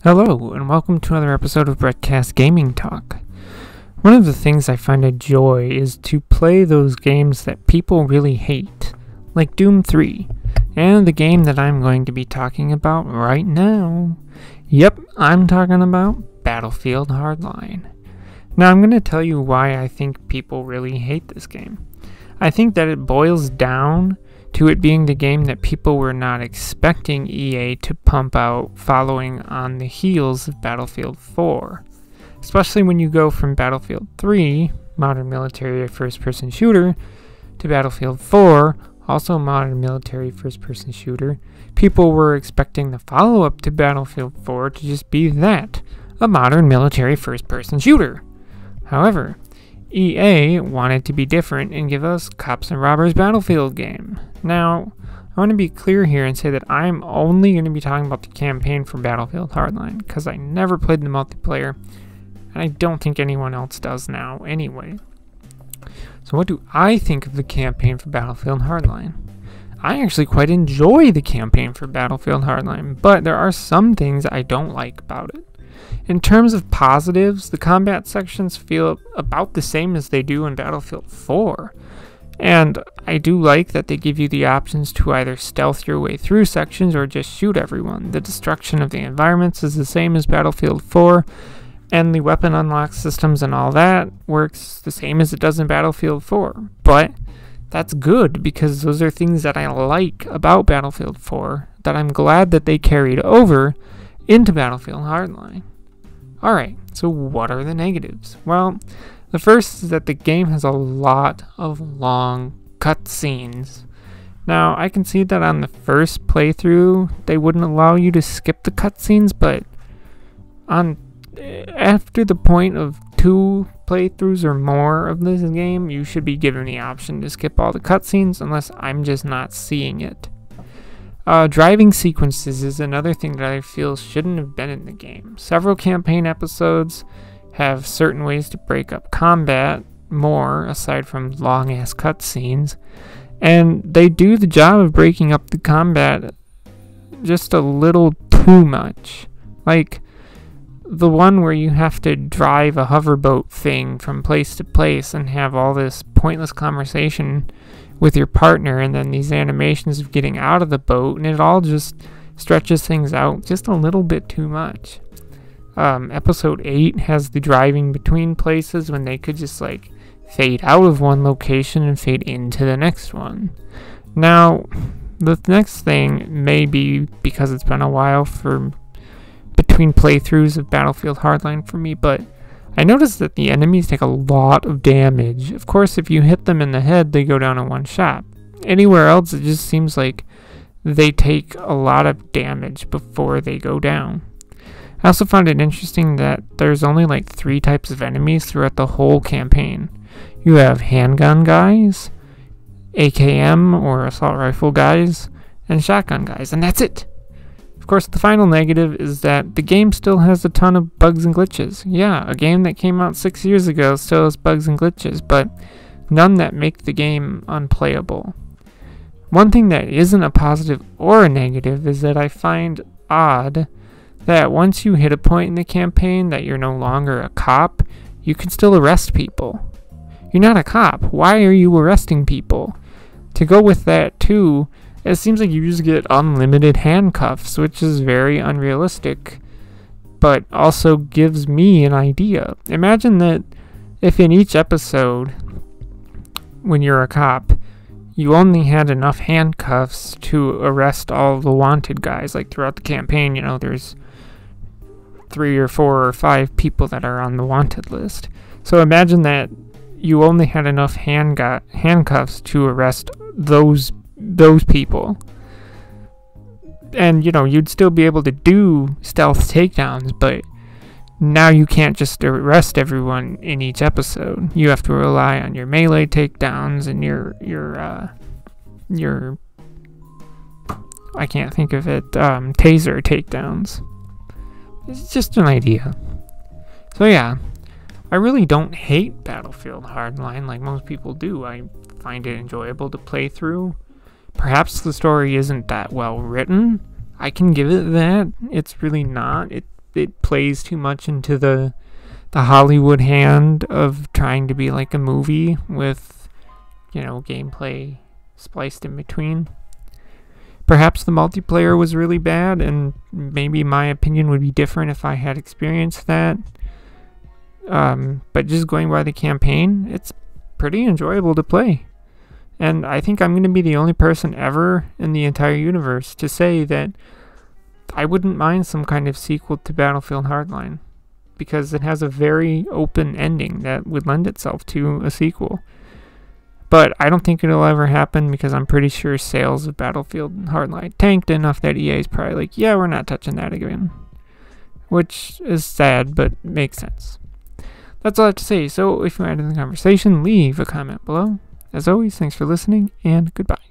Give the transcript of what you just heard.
Hello, and welcome to another episode of Brettcast Gaming Talk. One of the things I find a joy is to play those games that people really hate, like Doom 3, and the game that I'm going to be talking about right now. Yep, I'm talking about Battlefield Hardline. Now I'm going to tell you why I think people really hate this game. I think that it boils down to it being the game that people were not expecting EA to pump out following on the heels of Battlefield 4. Especially when you go from Battlefield 3, modern military first-person shooter, to Battlefield 4, also modern military first-person shooter. People were expecting the follow-up to Battlefield 4 to just be that, a modern military first-person shooter. However, EA wanted to be different and give us Cops and Robbers Battlefield game. Now, I want to be clear here and say that I'm only going to be talking about the campaign for Battlefield Hardline, because I never played the multiplayer, and I don't think anyone else does now anyway. So what do I think of the campaign for Battlefield Hardline? I actually quite enjoy the campaign for Battlefield Hardline, but there are some things I don't like about it. In terms of positives, the combat sections feel about the same as they do in Battlefield 4. And I do like that they give you the options to either stealth your way through sections or just shoot everyone. The destruction of the environments is the same as Battlefield 4, and the weapon unlock systems and all that works the same as it does in Battlefield 4. But that's good, because those are things that I like about Battlefield 4 that I'm glad that they carried over into Battlefield Hardline. Alright, so what are the negatives? Well, the first is that the game has a lot of long cutscenes. Now, I can see that on the first playthrough, they wouldn't allow you to skip the cutscenes, but after the point of 2 playthroughs or more of this game, you should be given the option to skip all the cutscenes, unless I'm just not seeing it. Driving sequences is another thing that I feel shouldn't have been in the game. Several campaign episodes have certain ways to break up combat more, aside from long-ass cutscenes, and they do the job of breaking up the combat just a little too much. Like the one where you have to drive a hoverboat thing from place to place and have all this pointless conversation with your partner, and then these animations of getting out of the boat, and it all just stretches things out just a little bit too much. Episode 8 has the driving between places when they could just like fade out of one location and fade into the next one. Now, the next thing may be because it's been a while for between playthroughs of Battlefield Hardline for me, but I noticed that the enemies take a lot of damage. Of course, if you hit them in the head, they go down in one shot. Anywhere else, it just seems like they take a lot of damage before they go down. I also found it interesting that there's only like 3 types of enemies throughout the whole campaign. You have handgun guys, AKM or assault rifle guys, and shotgun guys, and that's it. Of course, the final negative is that the game still has a ton of bugs and glitches. Yeah, a game that came out 6 years ago still has bugs and glitches, but none that make the game unplayable. One thing that isn't a positive or a negative is that I find odd that once you hit a point in the campaign that you're no longer a cop, you can still arrest people. You're not a cop. Why are you arresting people? To go with that too, it seems like you just get unlimited handcuffs, which is very unrealistic, but also gives me an idea. Imagine that if in each episode, when you're a cop, you only had enough handcuffs to arrest all the wanted guys. Like throughout the campaign, you know, there's 3 or 4 or 5 people that are on the wanted list. So imagine that you only had enough handcuffs to arrest those people, and you know, you'd still be able to do stealth takedowns, but now you can't just arrest everyone in each episode. You have to rely on your melee takedowns and your I can't think of it, taser takedowns. It's just an idea. So yeah, I really don't hate Battlefield Hardline like most people do. I find it enjoyable to play through. Perhaps the story isn't that well written. I can give it that. It's really not. It it plays too much into the Hollywood hand of trying to be like a movie with, gameplay spliced in between. Perhaps the multiplayer was really bad, and maybe my opinion would be different if I had experienced that. But just going by the campaign, it's pretty enjoyable to play. And I think I'm going to be the only person ever in the entire universe to say that I wouldn't mind some kind of sequel to Battlefield Hardline, because it has a very open ending that would lend itself to a sequel. But I don't think it'll ever happen, because I'm pretty sure sales of Battlefield Hardline tanked enough that EA is probably like, yeah, we're not touching that again. Which is sad, but makes sense. That's all I have to say. So if you want to add to the conversation, leave a comment below. As always, thanks for listening, and goodbye.